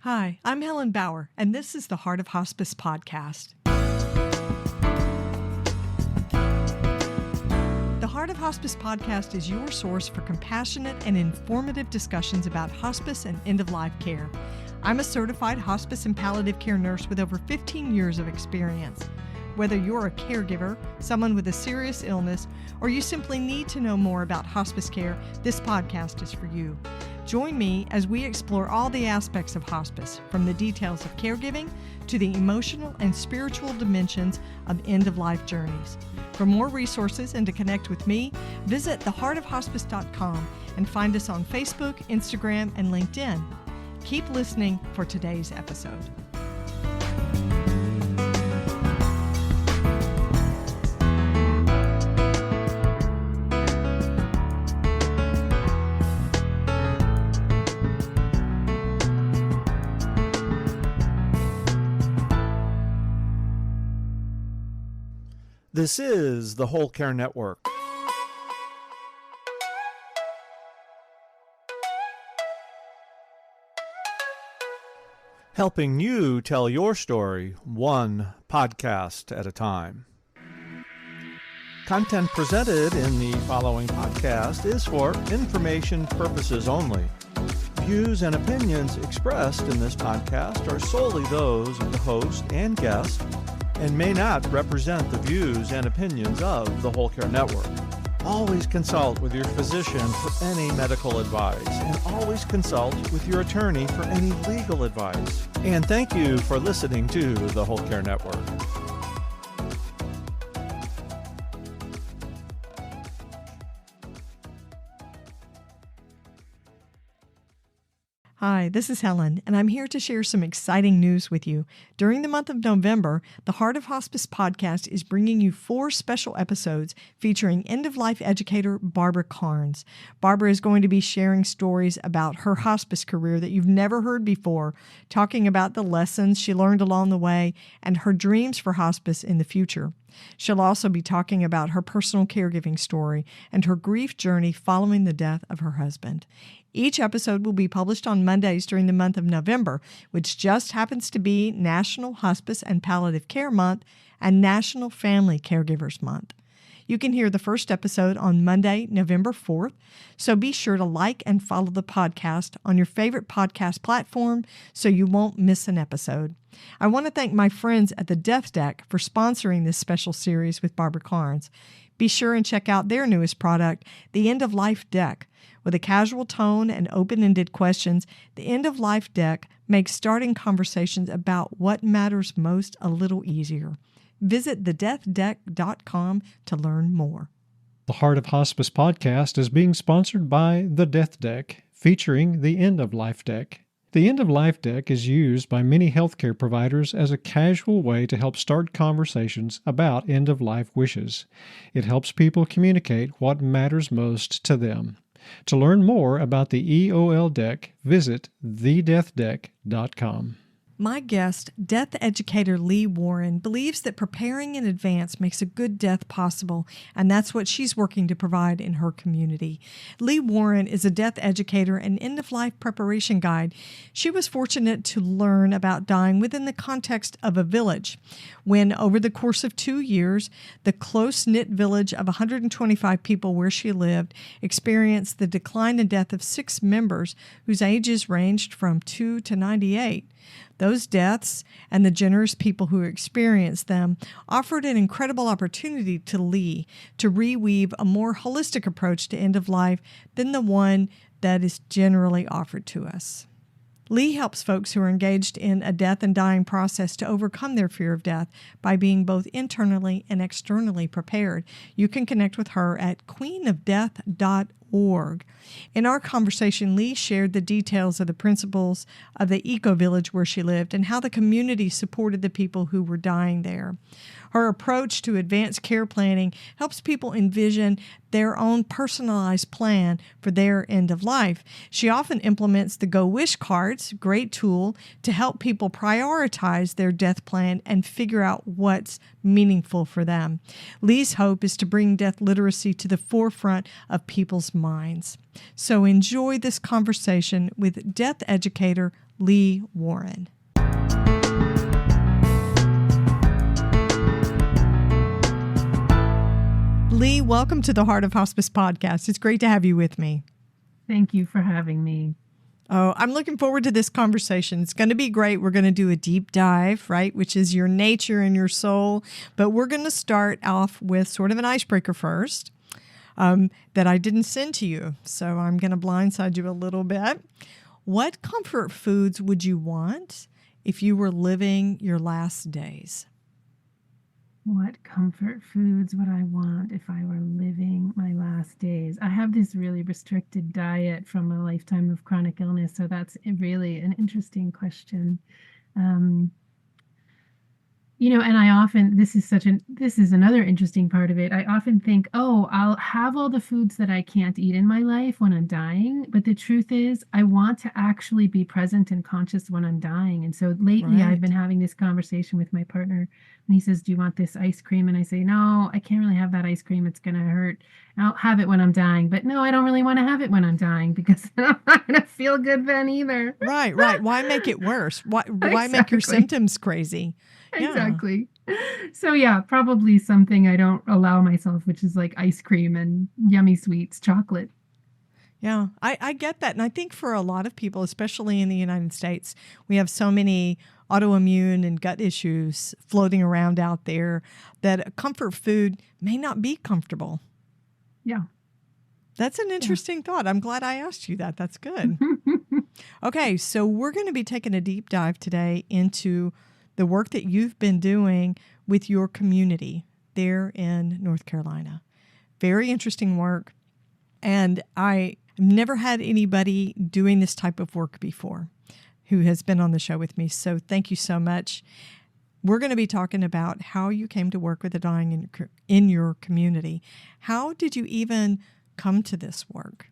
Hi, I'm Helen Bauer, and this is the Heart of Hospice podcast. The Heart of Hospice podcast is your source for compassionate and informative discussions about hospice and end-of-life care. I'm a certified hospice and palliative care nurse with over 15 years of experience. Whether you're a caregiver, someone with a serious illness, or you simply need to know more about hospice care, this podcast is for you. Join me as we explore all the aspects of hospice, from the details of caregiving to the emotional and spiritual dimensions of end-of-life journeys. For more resources and to connect with me, visit theheartofhospice.com and find us on Facebook, Instagram, and LinkedIn. Keep listening for today's episode. This is the Whole Care Network. Helping you tell your story one podcast at a time. Content presented in the following podcast is for information purposes only. Views and opinions expressed in this podcast are solely those of the host and guest and may not represent the views and opinions of the Whole Care Network. Always consult with your physician for any medical advice, and always consult with your attorney for any legal advice. And thank you for listening to the Whole Care Network. Hi, this is Helen, and I'm here to share some exciting news with you. During the month of November, the Heart of Hospice podcast is bringing you 4 special episodes featuring end-of-life educator Barbara Carnes. Barbara is going to be sharing stories about her hospice career that you've never heard before, talking about the lessons she learned along the way and her dreams for hospice in the future. She'll also be talking about her personal caregiving story and her grief journey following the death of her husband. Each episode will be published on Mondays during the month of November, which just happens to be National Hospice and Palliative Care Month and National Family Caregivers Month. You can hear the first episode on Monday, November 4th, so be sure to like and follow the podcast on your favorite podcast platform so you won't miss an episode. I want to thank my friends at the Death Deck for sponsoring this special series with Barbara Carnes. Be sure and check out their newest product, the End of Life Deck. With a casual tone and open-ended questions, the End of Life Deck makes starting conversations about what matters most a little easier. Visit thedeathdeck.com to learn more. The Heart of Hospice podcast is being sponsored by the Death Deck, featuring the End of Life Deck. The End of Life Deck is used by many healthcare providers as a casual way to help start conversations about end-of-life wishes. It helps people communicate what matters most to them. To learn more about the EOL deck, visit thedeathdeck.com. My guest, death educator Lee Warren, believes that preparing in advance makes a good death possible, and that's what she's working to provide in her community. Lee Warren is a death educator and end-of-life preparation guide. She was fortunate to learn about dying within the context of a village, when over the course of 2 years, the close-knit village of 125 people where she lived experienced the decline and death of 6 members whose ages ranged from 2 to 98. Those deaths and the generous people who experienced them offered an incredible opportunity to Lee to reweave a more holistic approach to end of life than the one that is generally offered to us. Lee helps folks who are engaged in a death and dying process to overcome their fear of death by being both internally and externally prepared. You can connect with her at queenofdeath.org. In our conversation, Lee shared the details of the principles of the eco-village where she lived and how the community supported the people who were dying there. Her approach to advanced care planning helps people envision their own personalized plan for their end of life. She often implements the Go Wish cards, great tool, to help people prioritize their death plan and figure out what's meaningful for them. Lee's hope is to bring death literacy to the forefront of people's minds. So enjoy this conversation with death educator Lee Warren. Lee, welcome to the Heart of Hospice podcast. It's great to have you with me. Thank you for having me. Oh, I'm looking forward to this conversation. It's going to be great. We're going to do a deep dive, right, which is your nature and your soul. But we're going to start off with sort of an icebreaker first that I didn't send to you. So I'm going to blindside you a little bit. What comfort foods would you want if you were living your last days? What comfort foods would I want if I were living my last days? I have this really restricted diet from a lifetime of chronic illness, so that's really an interesting question. And I often, this is another interesting part of it. I often think, oh, I'll have all the foods that I can't eat in my life when I'm dying. But the truth is, I want to actually be present and conscious when I'm dying. And so lately I've been having this conversation with my partner, and he says, do you want this ice cream? And I say, no, I can't really have that ice cream. It's going to hurt. I'll have it when I'm dying. But no, I don't really want to have it when I'm dying because I'm not going to feel good then either. Right. Why make it worse? Why make your symptoms crazy? Yeah. Exactly. So yeah, probably something I don't allow myself, which is like ice cream and yummy sweets, chocolate. Yeah, I get that. And I think for a lot of people, especially in the United States, we have so many autoimmune and gut issues floating around out there that a comfort food may not be comfortable. Yeah. That's an interesting thought. I'm glad I asked you that. That's good. Okay, so we're going to be taking a deep dive today into the work that you've been doing with your community there in North Carolina. Very interesting work. And I never had anybody doing this type of work before who has been on the show with me. So thank you so much. We're going to be talking about how you came to work with the dying in your community. How did you even come to this work?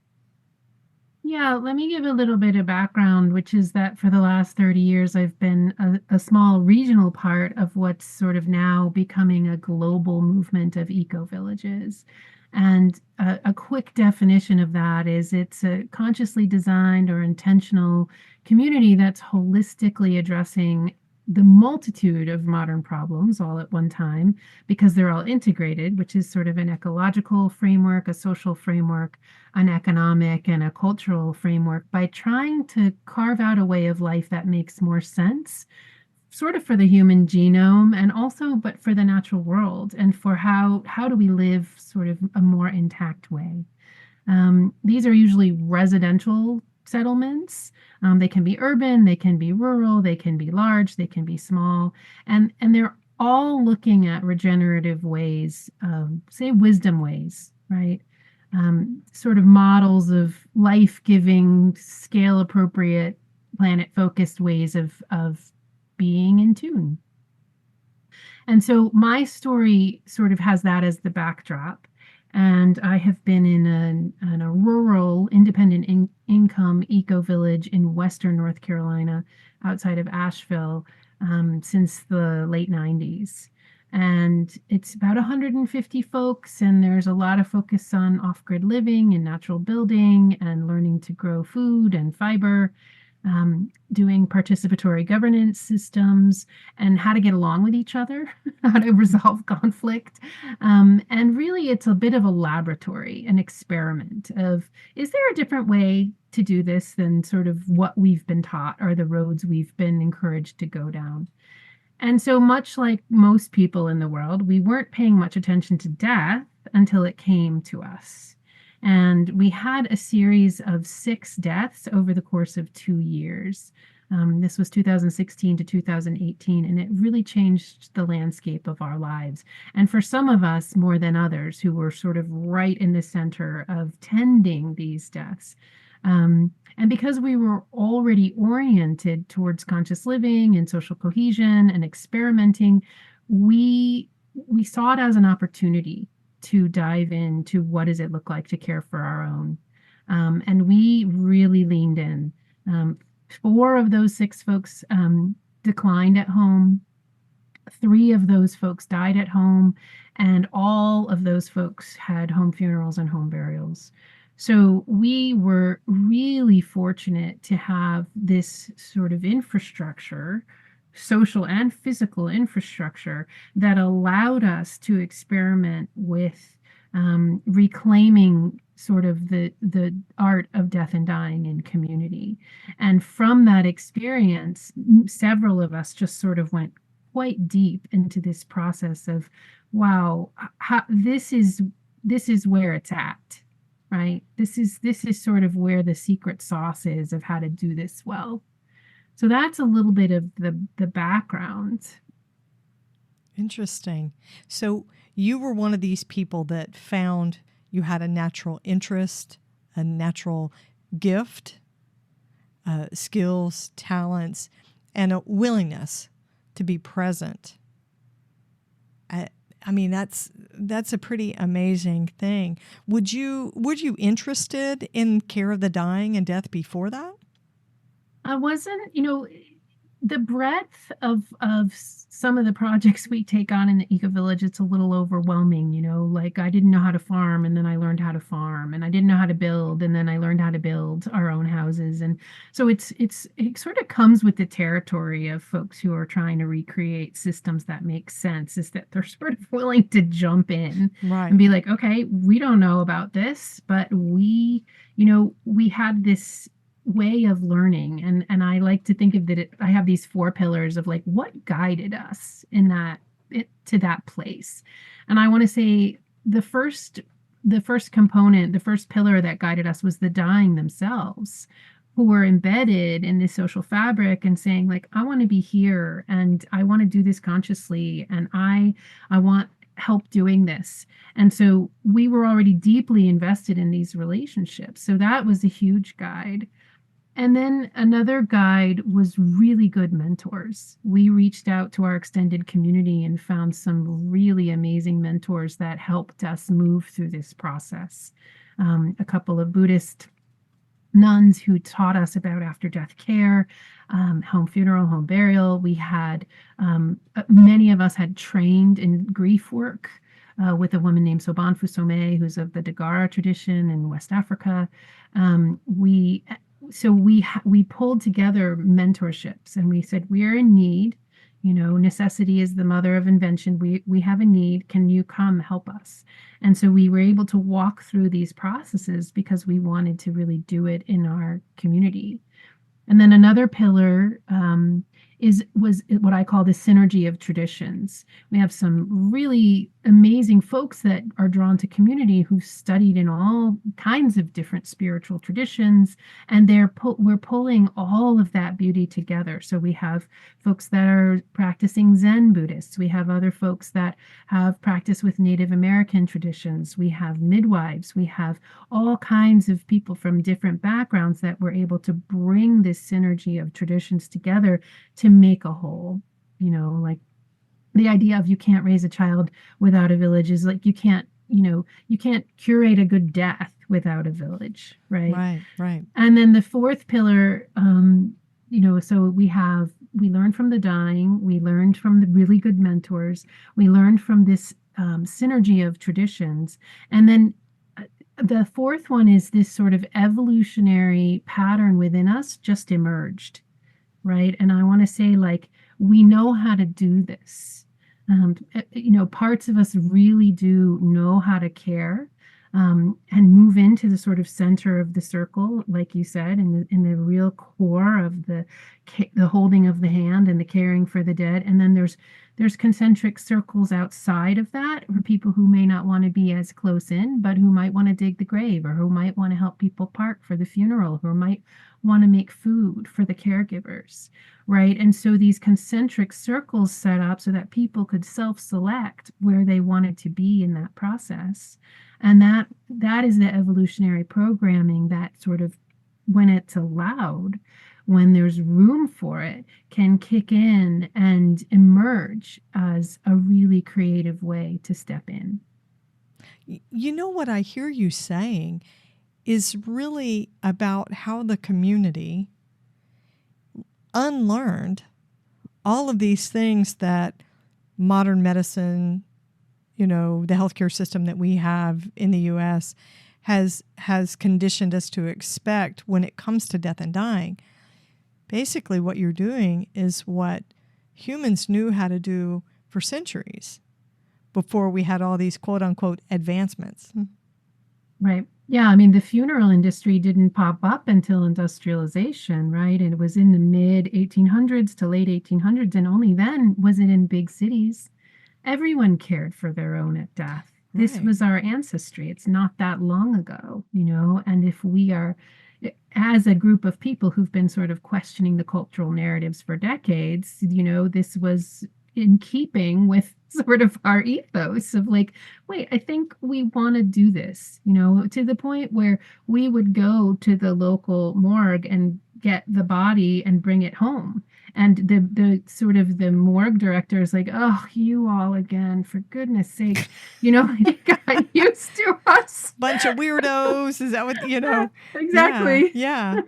Yeah, let me give a little bit of background, which is that for the last 30 years, I've been a small regional part of what's sort of now becoming a global movement of eco-villages. And a quick definition of that is it's a consciously designed or intentional community that's holistically addressing the multitude of modern problems all at one time because they're all integrated, which is sort of an ecological framework, a social framework, an economic and a cultural framework, by trying to carve out a way of life that makes more sense sort of for the human genome and also but for the natural world and for how do we live sort of a more intact way. These are usually residential settlements. They can be urban, they can be rural, they can be large, they can be small, and they're all looking at regenerative ways, say wisdom ways, right? Sort of models of life-giving, scale-appropriate, planet-focused ways of being in tune. And so my story sort of has that as the backdrop. And I have been in a rural, independent income eco-village in Western North Carolina, outside of Asheville, since the late 90s. And it's about 150 folks, and there's a lot of focus on off-grid living and natural building and learning to grow food and fiber, doing participatory governance systems and how to get along with each other, how to resolve conflict. And really, it's a bit of a laboratory, an experiment of, is there a different way to do this than sort of what we've been taught or the roads we've been encouraged to go down? And so much like most people in the world, we weren't paying much attention to death until it came to us. And we had a series of 6 deaths over the course of 2 years. This was 2016 to 2018, and it really changed the landscape of our lives. And for some of us, more than others, who were sort of right in the center of tending these deaths. And because we were already oriented towards conscious living and social cohesion and experimenting, we saw it as an opportunity to dive into what does it look like to care for our own. And we really leaned in. 4 of those 6 folks declined at home. 3 of those folks died at home, and all of those folks had home funerals and home burials. So we were really fortunate to have this sort of infrastructure, social and physical infrastructure, that allowed us to experiment with reclaiming sort of the art of death and dying in community. And from that experience, several of us just sort of went quite deep into this process of, wow, this is where it's at, right? This is sort of where the secret sauce is of how to do this well. So that's a little bit of the background. Interesting. So you were one of these people that found you had a natural interest, a natural gift, skills, talents, and a willingness to be present. I mean, that's a pretty amazing thing. Were you interested in care of the dying and death before that? I wasn't, the breadth of some of the projects we take on in the Eco Village, it's a little overwhelming, like I didn't know how to farm and then I learned how to farm, and I didn't know how to build and then I learned how to build our own houses. And so it sort of comes with the territory of folks who are trying to recreate systems that make sense, is that they're sort of willing to jump in and be like, okay, we don't know about this, but we had this way of learning, and I like to think of I have these 4 pillars of like what guided us to that place. And I want to say the first component, the first pillar that guided us was the dying themselves, who were embedded in this social fabric and saying like, I want to be here and I want to do this consciously, and I want help doing this. And so we were already deeply invested in these relationships. So that was a huge guide. And then another guide was really good mentors. We reached out to our extended community and found some really amazing mentors that helped us move through this process. A couple of Buddhist nuns who taught us about after-death care, home funeral, home burial. We had, many of us had trained in grief work with a woman named Soban Fusome, who's of the Dagara tradition in West Africa. So we pulled together mentorships and we said, we're in need, necessity is the mother of invention. We have a need. Can you come help us? And so we were able to walk through these processes because we wanted to really do it in our community. And then another pillar was what I call the synergy of traditions. We have some really amazing folks that are drawn to community who've studied in all kinds of different spiritual traditions, and we're pulling all of that beauty together. So we have folks that are practicing Zen Buddhists. We have other folks that have practiced with Native American traditions. We have midwives. We have all kinds of people from different backgrounds that were able to bring this synergy of traditions together to make a whole. Like the idea of you can't raise a child without a village is like you can't curate a good death without a village, right? Right. And then the fourth pillar, so we learned from the dying, we learned from the really good mentors, we learned from this synergy of traditions, and then the fourth one is this sort of evolutionary pattern within us just emerged, right? And I want to say, like, we know how to do this. Parts of us really do know how to care and move into the sort of center of the circle, like you said, in the real core of the holding of the hand and the caring for the dead. And then there's concentric circles outside of that for people who may not want to be as close in, but who might want to dig the grave, or who might want to help people park for the funeral, who might want to make food for the caregivers, right? And so these concentric circles set up so that people could self-select where they wanted to be in that process. And that is the evolutionary programming that sort of, when it's allowed, when there's room for it, can kick in and emerge as a really creative way to step in. What I hear you saying is really about how the community unlearned all of these things that modern medicine, the healthcare system that we have in the U.S. has conditioned us to expect when it comes to death and dying. Basically, what you're doing is what humans knew how to do for centuries before we had all these quote unquote advancements. Right. Yeah. I mean, the funeral industry didn't pop up until industrialization, right? And it was in the mid 1800s to late 1800s. And only then was it in big cities. Everyone cared for their own at death. This Right. was our ancestry. It's not that long ago, and if we are, as a group of people who've been sort of questioning the cultural narratives for decades, this was in keeping with sort of our ethos of like, wait, I think we want to do this, to the point where we would go to the local morgue and get the body and bring it home. And the sort of the morgue director is like, oh, you all again, for goodness sake, you got used to us. Bunch of weirdos. Is that what, Exactly. Yeah.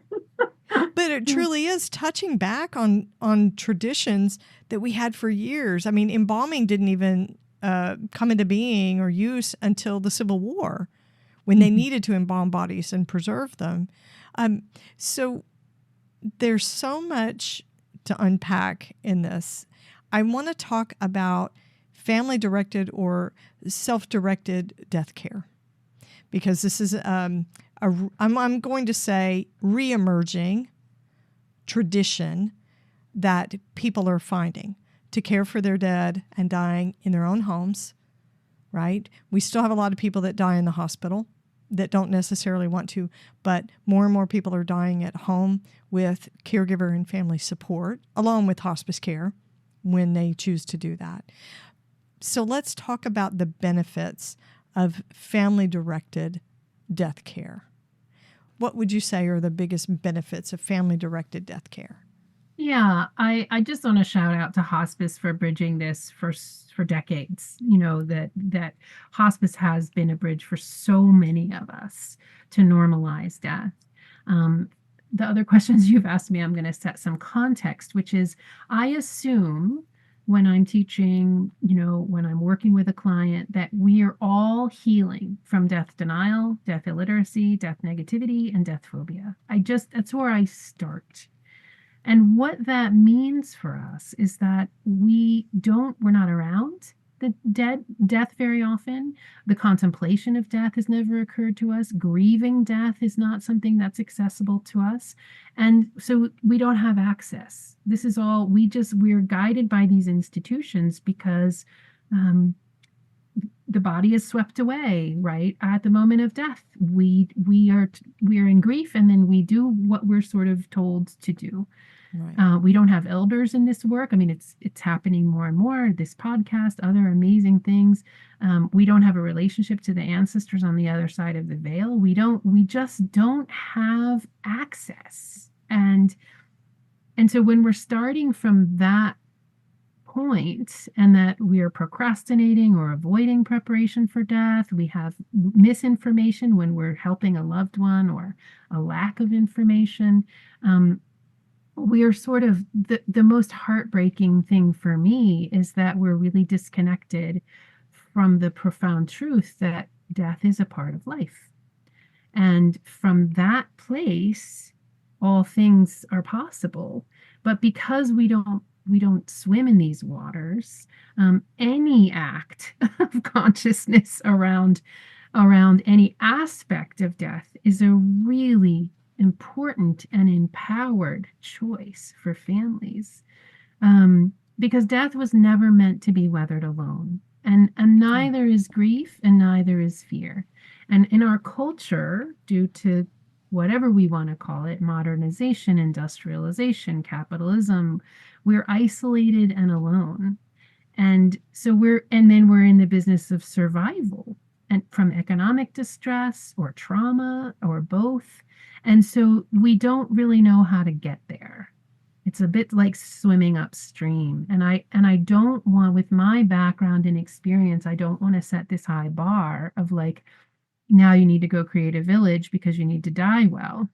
But it truly is touching back on traditions that we had for years. I mean, embalming didn't even come into being or use until the Civil War, when they needed to embalm bodies and preserve them. So there's so much to unpack in this. I want to talk about family-directed or self-directed death care, because this is I'm going to say re-emerging tradition that people are finding to care for their dead and dying in their own homes, right? We still have a lot of people that die in the hospital that don't necessarily want to, but more and more people are dying at home with caregiver and family support, along with hospice care when they choose to do that. So let's talk about the benefits of family-directed death care. What would you say are the biggest benefits of family-directed death care? Yeah, I just want to shout out to hospice for bridging this for decades. That hospice has been a bridge for so many of us to normalize death. The other questions you've asked me, I'm going to set some context, which is I assume when I'm teaching, when I'm working with a client, that we are all healing from death denial, death illiteracy, death negativity, and death phobia. That's where I start. And what that means for us is that we're not around the death very often. The contemplation of death has never occurred to us. Grieving death is not something that's accessible to us. And so we don't have access. This is all, we're guided by these institutions because the body is swept away, right? At the moment of death, we are in grief, and then we do what we're sort of told to do. Right. We don't have elders in this work. I mean, it's happening more and more. This podcast, other amazing things. We don't have a relationship to the ancestors on the other side of the veil. We just don't have access. And so when we're starting from that point, and that we are procrastinating or avoiding preparation for death, we have misinformation when we're helping a loved one, or a lack of information. We are sort of the most heartbreaking thing for me is that we're really disconnected from the profound truth that death is a part of life. And from that place, all things are possible. But because we don't swim in these waters, any act of consciousness around any aspect of death is a really important and empowered choice for families, because death was never meant to be weathered alone, and neither is grief, and neither is fear. And in our culture, due to whatever we want to call it, modernization, industrialization, capitalism, we're isolated and alone. And so we're in the business of survival, and from economic distress or trauma or both. And so we don't really know how to get there. It's a bit like swimming upstream. And I don't want, with my background and experience, I don't want to set this high bar of like, now you need to go create a village because you need to die well.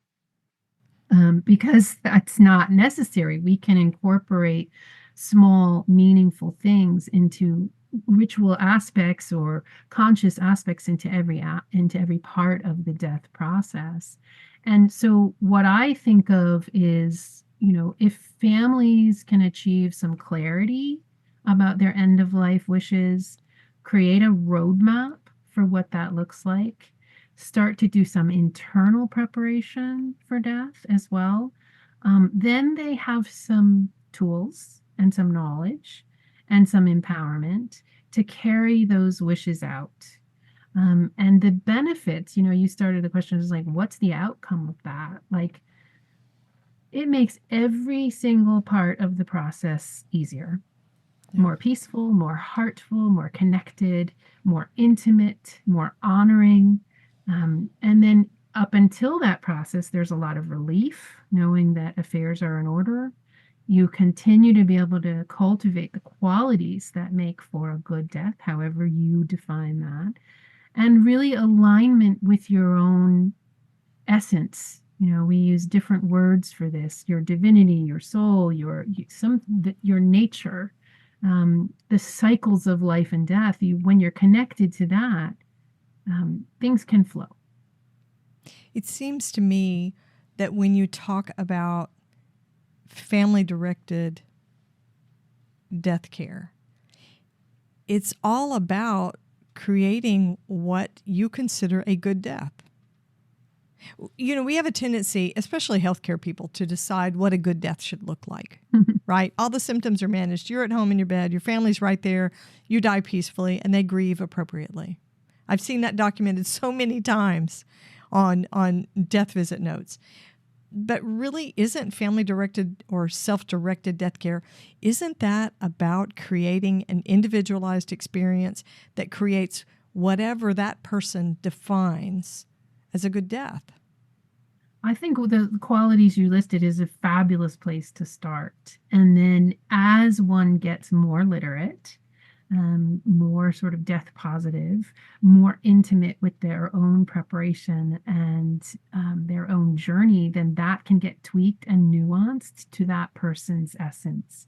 Because that's not necessary. We can incorporate small, meaningful things into ritual aspects or conscious aspects into every part of the death process. And so what I think of is, if families can achieve some clarity about their end of life wishes, create a roadmap for what that looks like, start to do some internal preparation for death as well, then they have some tools and some knowledge and some empowerment to carry those wishes out. And the benefits, you started the question is like, what's the outcome of that? Like, it makes every single part of the process easier, more peaceful, more heartful, more connected, more intimate, more honoring. And then up until that process, there's a lot of relief knowing that affairs are in order. You continue to be able to cultivate the qualities that make for a good death, however you define that, and really alignment with your own essence. We use different words for this: your divinity, your soul, your nature, the cycles of life and death. When you're connected to that, things can flow. It seems to me that when you talk about family-directed death care, it's all about creating what you consider a good death. We have a tendency, especially healthcare people, to decide what a good death should look like, right? All the symptoms are managed. You're at home in your bed. Your family's right there. You die peacefully, and they grieve appropriately. I've seen that documented so many times on death visit notes. But really, isn't family-directed or self-directed death care, isn't that about creating an individualized experience that creates whatever that person defines as a good death? I think the qualities you listed is a fabulous place to start. And then as one gets more literate, more sort of death positive, more intimate with their own preparation and their own journey, then that can get tweaked and nuanced to that person's essence.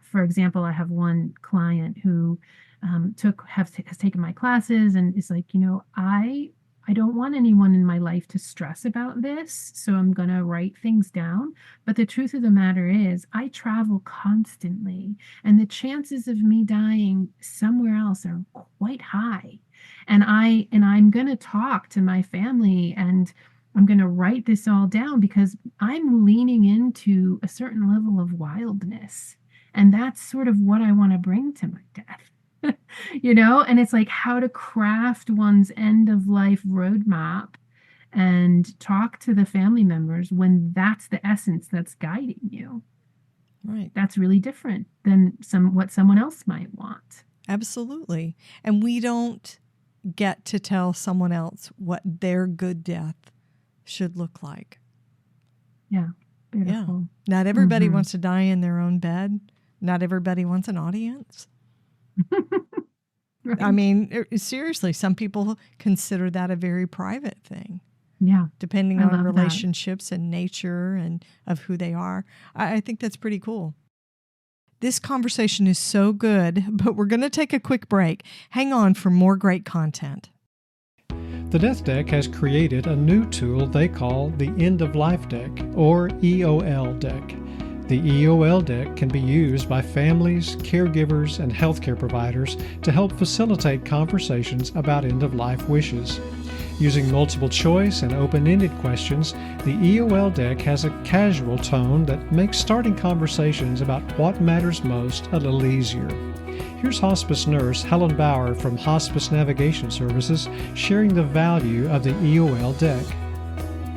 For example, I have one client who has taken my classes and is like, I don't want anyone in my life to stress about this, so I'm going to write things down. But the truth of the matter is, I travel constantly, and the chances of me dying somewhere else are quite high. And I'm going to talk to my family, and I'm going to write this all down because I'm leaning into a certain level of wildness. And that's sort of what I want to bring to my death. And it's like how to craft one's end of life roadmap and talk to the family members when that's the essence that's guiding you. Right. That's really different than what someone else might want. Absolutely. And we don't get to tell someone else what their good death should look like. Yeah. Beautiful. Yeah. Not everybody wants to die in their own bed. Not everybody wants an audience. Right. I mean, seriously, some people consider that a very private thing. Yeah. Depending on relationships and nature and of who they are. I think that's pretty cool. This conversation is so good, but we're going to take a quick break. Hang on for more great content. The Death Deck has created a new tool they call the End of Life Deck, or EOL Deck. The EOL deck can be used by families, caregivers, and healthcare providers to help facilitate conversations about end-of-life wishes. Using multiple choice and open-ended questions, the EOL deck has a casual tone that makes starting conversations about what matters most a little easier. Here's hospice nurse Helen Bauer from Hospice Navigation Services sharing the value of the EOL deck.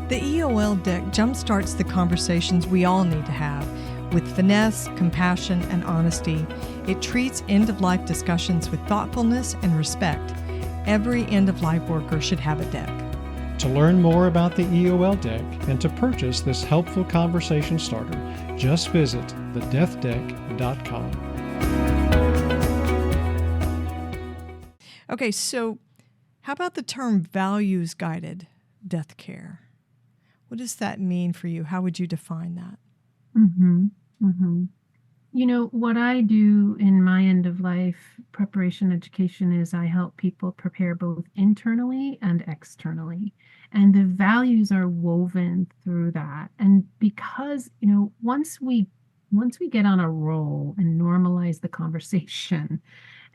The EOL deck jumpstarts the conversations we all need to have with finesse, compassion, and honesty. It treats end-of-life discussions with thoughtfulness and respect. Every end-of-life worker should have a deck. To learn more about the EOL deck and to purchase this helpful conversation starter, just visit thedeathdeck.com. Okay, so how about the term values-guided death care? What does that mean for you? How would you define that? What I do in my end of life preparation education is I help people prepare both internally and externally. And the values are woven through that. And because, once we get on a roll and normalize the conversation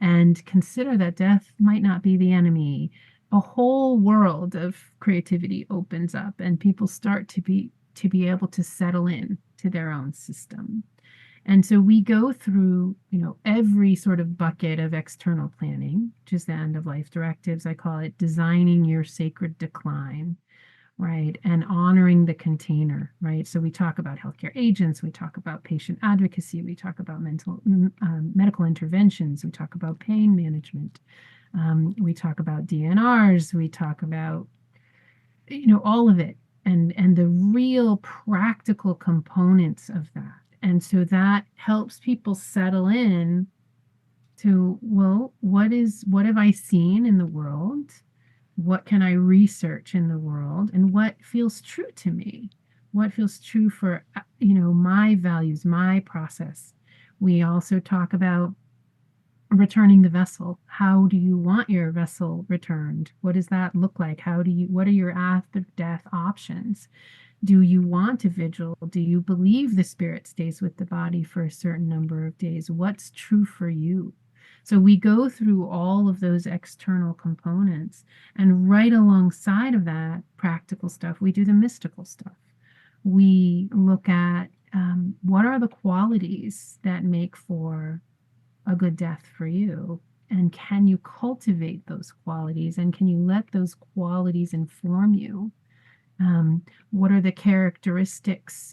and consider that death might not be the enemy, a whole world of creativity opens up and people start to be able to settle in to their own system. And so we go through, every sort of bucket of external planning, which is the end of life directives. I call it designing your sacred decline, right? And honoring the container, right? So we talk about healthcare agents, we talk about patient advocacy, we talk about medical interventions, we talk about pain management, we talk about DNRs, we talk about, all of it, and the real practical components of that. And so that helps people settle in to, well, what have I seen in the world? What can I research in the world? And what feels true to me? What feels true for, my values, my process? We also talk about returning the vessel. How do you want your vessel returned? What does that look like? What are your after death options? Do you want a vigil? Do you believe the spirit stays with the body for a certain number of days? What's true for you? So we go through all of those external components, and right alongside of that practical stuff, we do the mystical stuff. We look at what are the qualities that make for a good death for you, and can you cultivate those qualities, and can you let those qualities inform you? What are the characteristics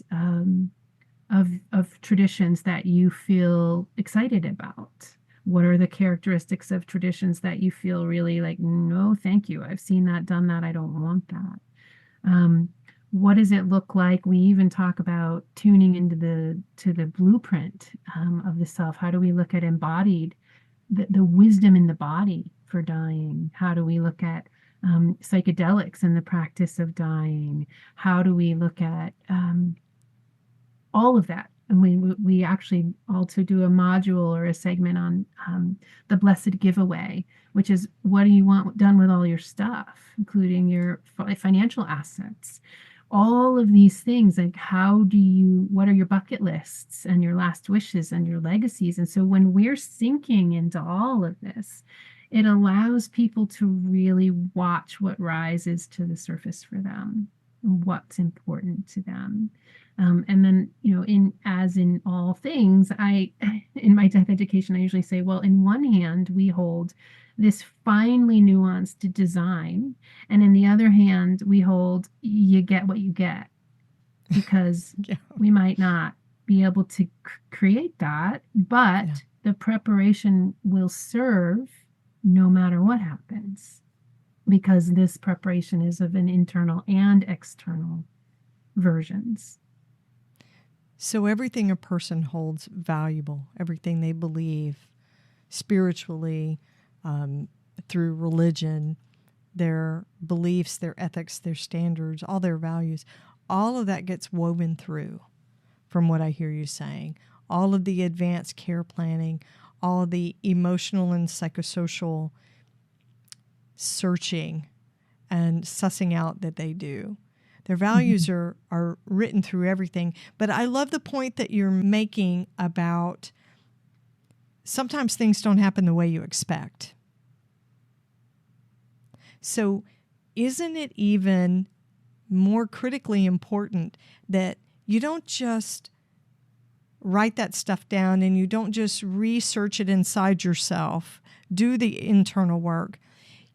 of traditions that you feel excited about? What are the characteristics of traditions that you feel really like, no, thank you. I've seen that, done that. I don't want that. What does it look like? We even talk about tuning into the blueprint of the self. How do we look at embodied, the wisdom in the body for dying? How do we look at psychedelics and the practice of dying? How do we look at all of that? And we actually also do a module or a segment on the blessed giveaway, which is, what do you want done with all your stuff, including your financial assets? All of these things, like what are your bucket lists and your last wishes and your legacies? And so when we're sinking into all of this, it allows people to really watch what rises to the surface for them, what's important to them. And then, as in all things, in my death education, I usually say, well, in one hand, we hold this finely nuanced design. And in the other hand, we hold, you get what you get, because Yeah. we might not be able to create that, but Yeah. the preparation will serve no matter what happens, because this preparation is of an internal and external versions. So everything a person holds valuable, everything they believe spiritually, through religion, their beliefs, their ethics, their standards, all their values, all of that gets woven through, from what I hear you saying. All of the advanced care planning, all of the emotional and psychosocial searching and sussing out that they do. Their values are written through everything. But I love the point that you're making about sometimes things don't happen the way you expect. So isn't it even more critically important that you don't just write that stuff down and you don't just research it inside yourself, do the internal work?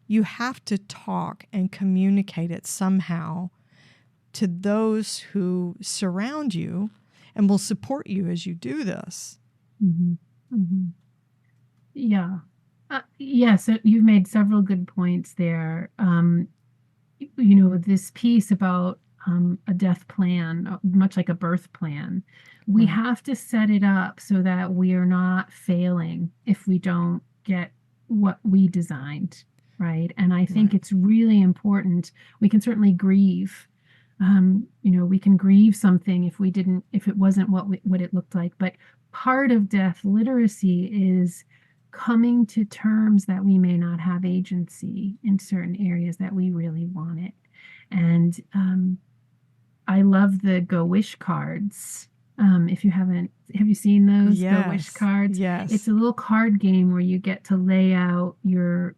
You have to talk and communicate it somehow to those who surround you and will support you as you do this. Mm-hmm. Mm-hmm. Yeah. Yes, you've made several good points there. This piece about a death plan, much like a birth plan, we Right. have to set it up so that we are not failing if we don't get what we designed, right? And I think Right. it's really important. We can certainly grieve We can grieve something if it wasn't what it looked like. But part of death literacy is coming to terms that we may not have agency in certain areas that we really want it. And I love the Go Wish cards. If you haven't, have you seen those Go Wish Yes. cards? It's Yes. a little card game where you get to lay out your,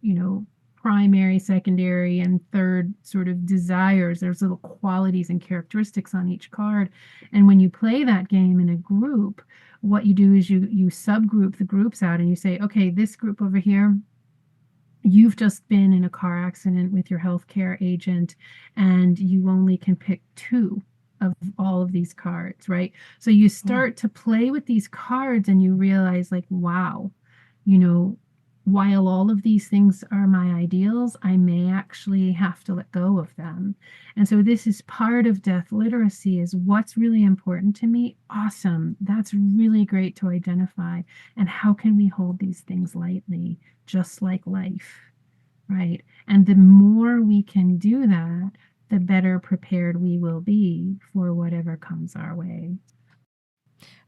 primary, secondary, and third sort of desires. There's little qualities and characteristics on each card. And when you play that game in a group, what you do is you subgroup the groups out and you say, okay, this group over here, you've just been in a car accident with your healthcare agent and you only can pick two of all of these cards, right? So you start to play with these cards and you realize, like, wow, you know, while all of these things are my ideals, I may actually have to let go of them. And so this is part of death literacy, is what's really important to me. Awesome. That's really great to identify. And how can we hold these things lightly, just like life, right? And the more we can do that, the better prepared we will be for whatever comes our way.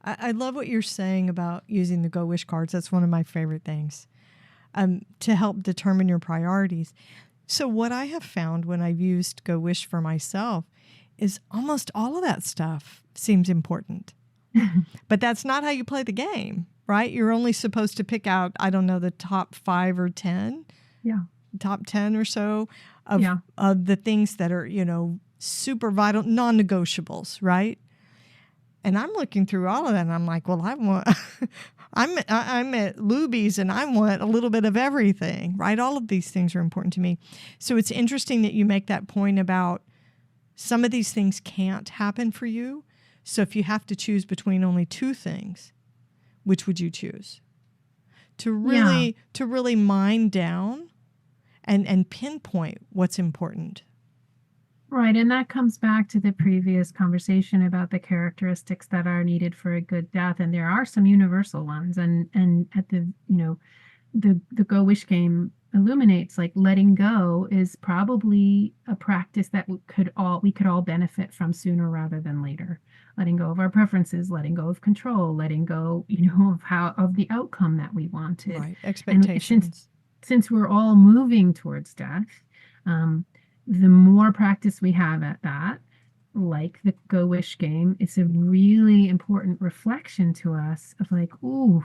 I love what you're saying about using the Go Wish cards. That's one of my favorite things, to help determine your priorities. So what I have found when I've used Go Wish for myself is almost all of that stuff seems important. But that's not how you play the game, right? You're only supposed to pick out, I don't know, the top 5 or 10, Yeah. top 10 or so of, Yeah. of the things that are, super vital, non-negotiables, right? And I'm looking through all of that and I'm like, well, I want, I'm at Luby's and I want a little bit of everything, right? All of these things are important to me. So it's interesting that you make that point about some of these things can't happen for you. So if you have to choose between only 2 things, which would you choose? To really mine down and pinpoint what's important. Right. And that comes back to the previous conversation about the characteristics that are needed for a good death. And there are some universal ones. And at the Go Wish game illuminates, like, letting go is probably a practice that we could all benefit from sooner rather than later. Letting go of our preferences, letting go of control, letting go, of the outcome that we wanted. Right. And Expectations. since we're all moving towards death, the more practice we have at that, like the Go Wish game, it's a really important reflection to us of, like, ooh,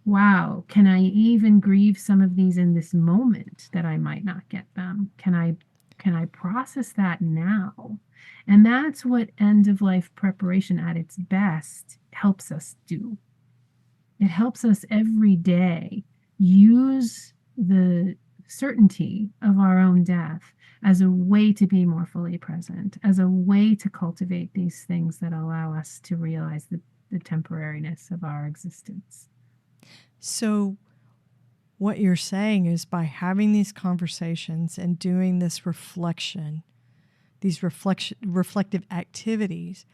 wow, can I even grieve some of these in this moment that I might not get them? Can I process that now? And that's what end of life preparation at its best helps us do. It helps us every day use the certainty of our own death as a way to be more fully present, as a way to cultivate these things that allow us to realize the temporariness of our existence. So what you're saying is, by having these conversations and doing this reflection, these reflective activities,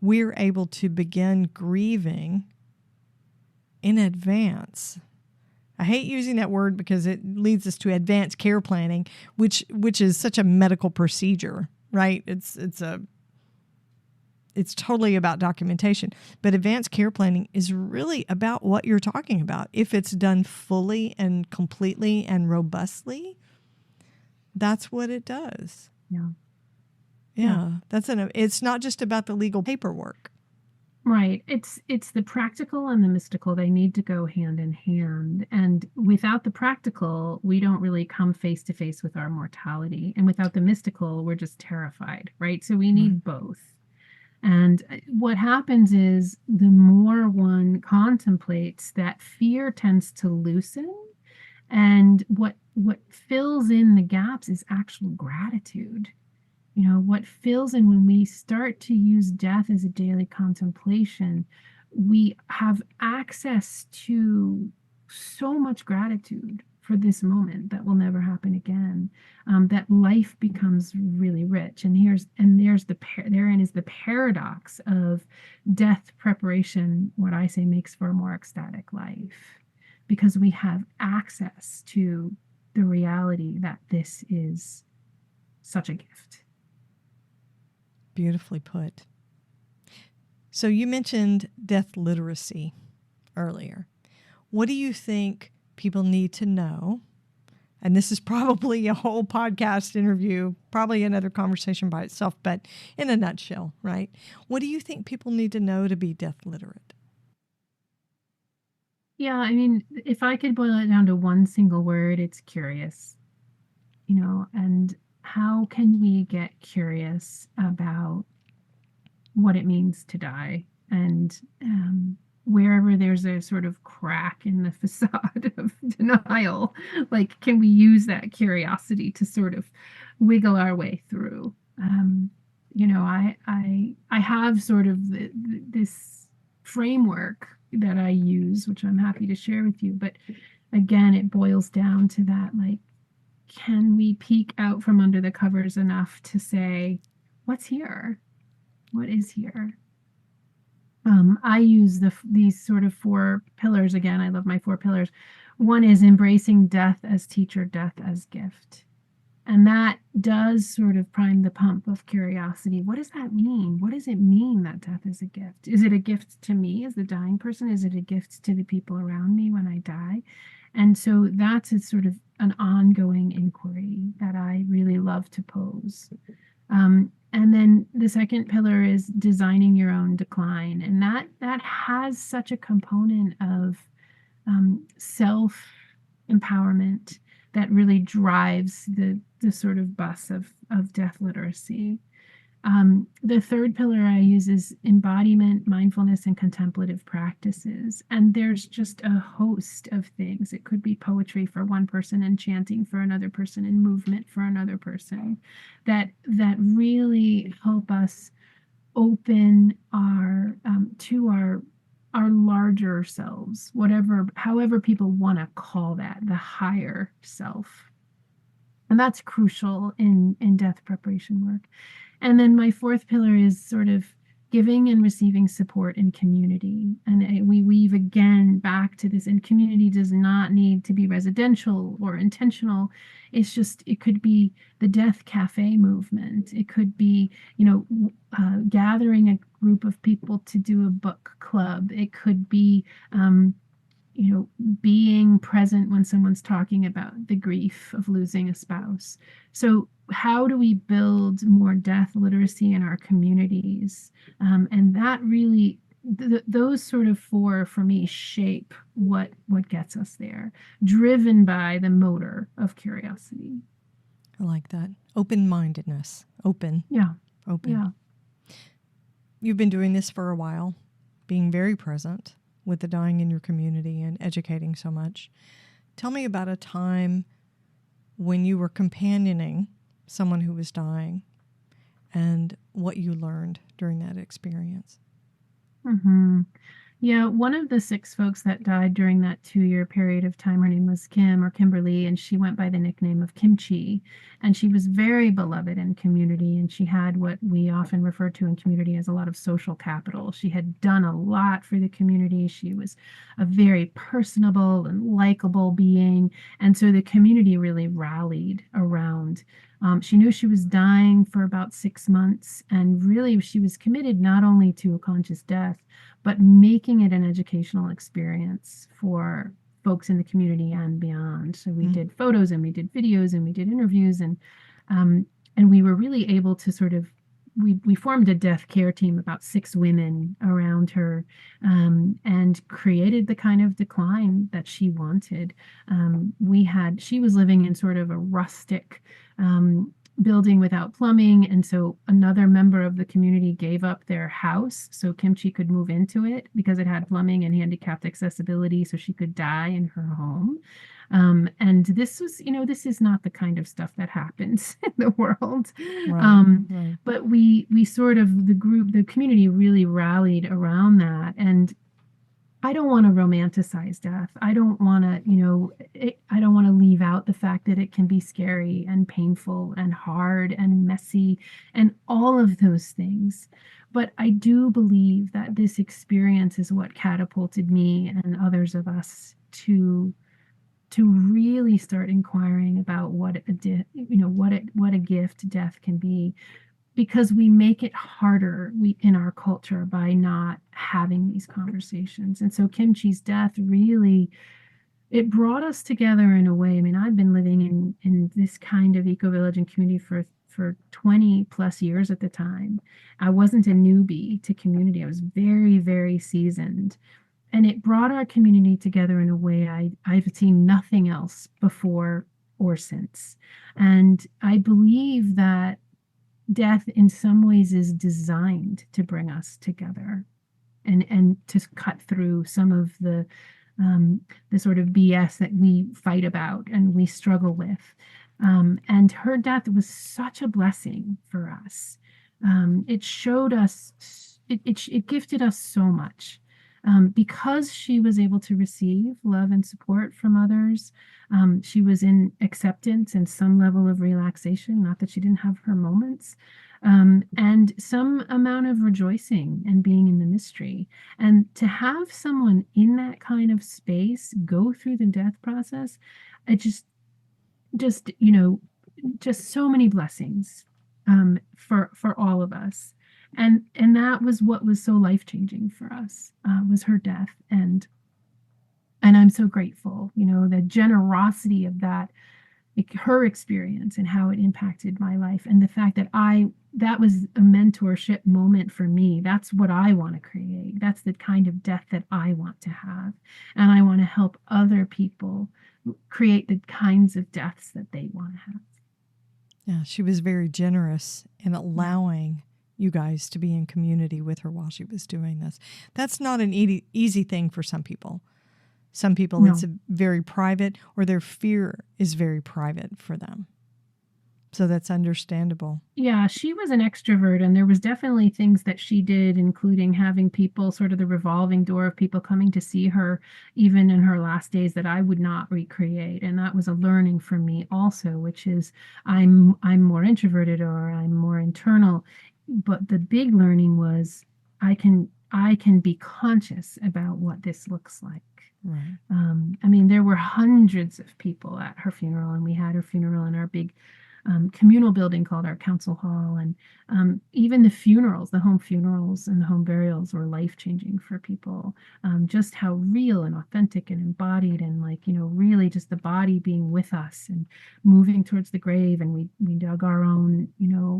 we're able to begin grieving in advance. I hate using that word because it leads us to advanced care planning, which is such a medical procedure, right? It's totally about documentation. But advanced care planning is really about what you're talking about. If it's done fully and completely and robustly, that's what it does. Yeah. It's not just about the legal paperwork. Right. It's the practical and the mystical. They need to go hand in hand. And without the practical, we don't really come face to face with our mortality. And without the mystical, we're just terrified, right? So we need both. And what happens is, the more one contemplates, that fear tends to loosen. And what fills in the gaps is actual gratitude. What fills in when we start to use death as a daily contemplation, we have access to so much gratitude for this moment that will never happen again. That life becomes really rich. And therein is the paradox of death preparation. What I say makes for a more ecstatic life, because we have access to the reality that this is such a gift. Beautifully put. So you mentioned death literacy earlier. What do you think people need to know? And this is probably a whole podcast interview, probably another conversation by itself, but in a nutshell, right? What do you think people need to know to be death literate? Yeah, I mean, if I could boil it down to one single word, it's curious, and how can we get curious about what it means to die? And wherever there's a sort of crack in the facade of denial, like, can we use that curiosity to sort of wiggle our way through? I have sort of this framework that I use, which I'm happy to share with you. But again, it boils down to that, like, can we peek out from under the covers enough to say, what's here? What is here? I use these sort of 4 pillars. Again, I love my 4 pillars. One is embracing death as teacher, death as gift. And that does sort of prime the pump of curiosity. What does that mean? What does it mean that death is a gift? Is it a gift to me as the dying person? Is it a gift to the people around me when I die? And so that's a sort of an ongoing inquiry that I really love to pose. And then the second pillar is designing your own decline. And that has such a component of self empowerment that really drives the sort of bus of death literacy. The third pillar I use is embodiment, mindfulness, and contemplative practices. And there's just a host of things. It could be poetry for one person and chanting for another person and movement for another person that really help us open our to our larger selves, however people want to call that, the higher self. And that's crucial in death preparation work. And then my fourth pillar is sort of giving and receiving support in community. And we weave again back to this, and community does not need to be residential or intentional. It's just, it could be the Death Cafe movement. It could be, gathering a group of people to do a book club. It could be, being present when someone's talking about the grief of losing a spouse. So how do we build more death literacy in our communities? And that really, those sort of 4 for me shape what gets us there, driven by the motor of curiosity. I like that. Open-mindedness. Open. Yeah. Open. Yeah. You've been doing this for a while, being very present with the dying in your community and educating so much. Tell me about a time when you were companioning someone who was dying and what you learned during that experience. Mm-hmm. Yeah, one of the 6 folks that died during that 2-year period of time, her name was Kim or Kimberly, and she went by the nickname of Kimchi. And she was very beloved in community, and she had what we often refer to in community as a lot of social capital. She had done a lot for the community. She was a very personable and likable being. And so the community really rallied around. She knew she was dying for about 6 months, and really she was committed not only to a conscious death, but making it an educational experience for folks in the community and beyond. So we did photos and we did videos and we did interviews, and we were really able to sort of, we formed a death care team, about 6 women around her, and created the kind of decline that she wanted. She was living in sort of a rustic building without plumbing, and so another member of the community gave up their house so Kimchi could move into it because it had plumbing and handicapped accessibility, so she could die in her home. And this was, this is not the kind of stuff that happens in the world. Right. But we sort of, the community really rallied around that. And I don't want to romanticize death. I don't want to, I don't want to leave out the fact that it can be scary and painful and hard and messy and all of those things. But I do believe that this experience is what catapulted me and others of us to really start inquiring about what a gift death can be. because we make it harder in our culture by not having these conversations. And so Kimchi's death really, it brought us together in a way. I mean, I've been living in this kind of eco-village and community for 20 plus years at the time. I wasn't a newbie to community. I was very, very seasoned. And it brought our community together in a way I've seen nothing else before or since. And I believe that death in some ways is designed to bring us together and to cut through some of the sort of BS that we fight about and we struggle with. And her death was such a blessing for us. It showed us, it gifted us so much. Because she was able to receive love and support from others, she was in acceptance and some level of relaxation, not that she didn't have her moments, and some amount of rejoicing and being in the mystery. And to have someone in that kind of space go through the death process, it just just so many blessings for all of us. And that was what was so life-changing for us, was her death. And I'm so grateful, the generosity of that, her experience and how it impacted my life. And the fact that that was a mentorship moment for me. That's what I want to create. That's the kind of death that I want to have. And I want to help other people create the kinds of deaths that they want to have. Yeah, she was very generous in allowing you guys to be in community with her while she was doing this. That's not an easy thing for some people. Some people, no. It's very private, or their fear is very private for them. So that's understandable. Yeah, she was an extrovert, and there was definitely things that she did, including having people, sort of the revolving door of people coming to see her, even in her last days, that I would not recreate. And that was a learning for me also, which is I'm more introverted, or I'm more internal. But the big learning was I can be conscious about what this looks like. Right. I mean, there were hundreds of people at her funeral, and we had her funeral in our big communal building called our council hall. And even the funerals, the home funerals and the home burials, were life-changing for people. Just how real and authentic and embodied, and really just the body being with us and moving towards the grave. And we dug our own,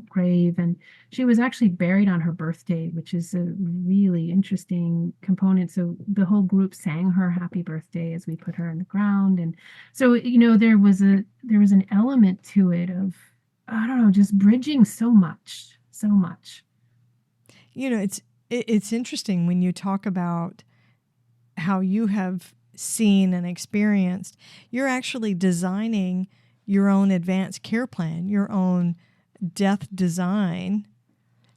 grave. And she was actually buried on her birthday, which is a really interesting component. So the whole group sang her happy birthday as we put her in the ground. And so, there was an element to it of, I don't know, just bridging so much. It's interesting when you talk about how you have seen and experienced. You're actually designing your own advanced care plan, your own death design,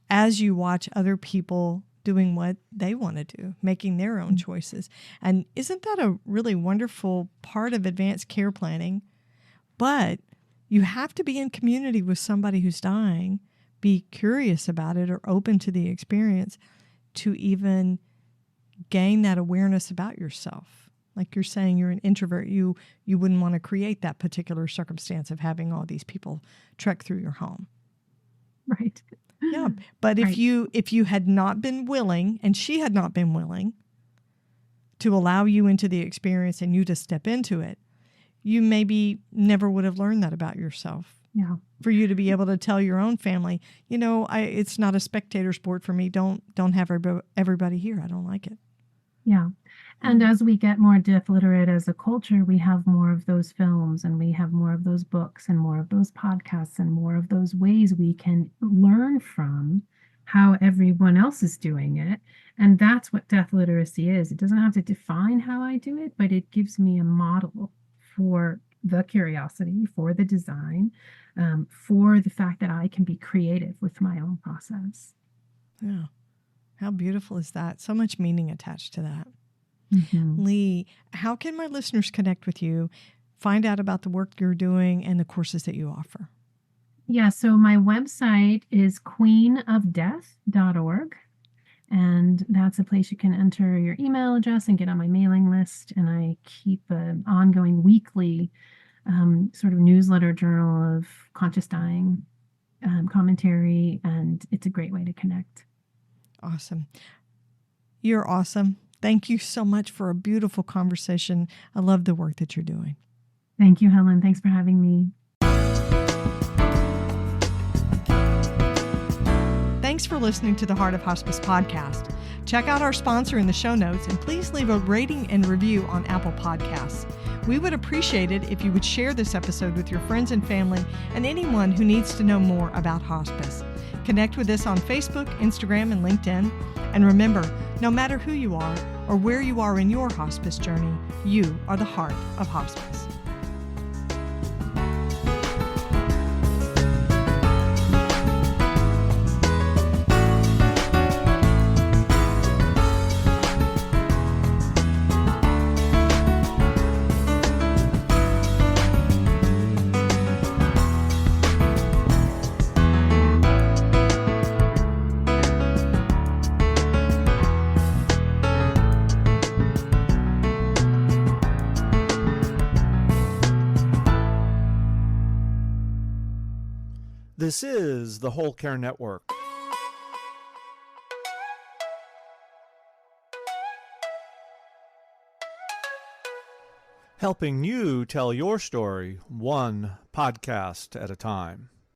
as you watch other people doing what they want to do, making their own choices. And isn't that a really wonderful part of advanced care planning? But you have to be in community with somebody who's dying, be curious about it or open to the experience to even gain that awareness about yourself. Like you're saying, you're an introvert. You wouldn't want to create that particular circumstance of having all these people trek through your home. Right. Yeah. But if you had not been willing, and she had not been willing to allow you into the experience and you to step into it, you maybe never would have learned that about yourself. Yeah. For you to be able to tell your own family, it's not a spectator sport for me. Don't have everybody here. I don't like it. Yeah. And as we get more death literate as a culture, we have more of those films, and we have more of those books, and more of those podcasts, and more of those ways we can learn from how everyone else is doing it. And that's what death literacy is. It doesn't have to define how I do it, but it gives me a model for the curiosity, for the design, for the fact that I can be creative with my own process. Yeah. How beautiful is that? So much meaning attached to that. Mm-hmm. Lee, how can my listeners connect with you, find out about the work you're doing and the courses that you offer? Yeah, so my website is queenofdeath.org. And that's a place you can enter your email address and get on my mailing list. And I keep an ongoing weekly sort of newsletter journal of conscious dying. commentary, and it's a great way to connect. Awesome. You're awesome. Thank you so much for a beautiful conversation. I love the work that you're doing. Thank you, Helen. Thanks for having me. Thanks for listening to the Heart of Hospice podcast. Check out our sponsor in the show notes, and please leave a rating and review on Apple Podcasts. We would appreciate it if you would share this episode with your friends and family and anyone who needs to know more about hospice. Connect with us on Facebook, Instagram, and LinkedIn. And remember, no matter who you are or where you are in your hospice journey, you are the heart of hospice. This is the Whole Care Network. Helping you tell your story one podcast at a time.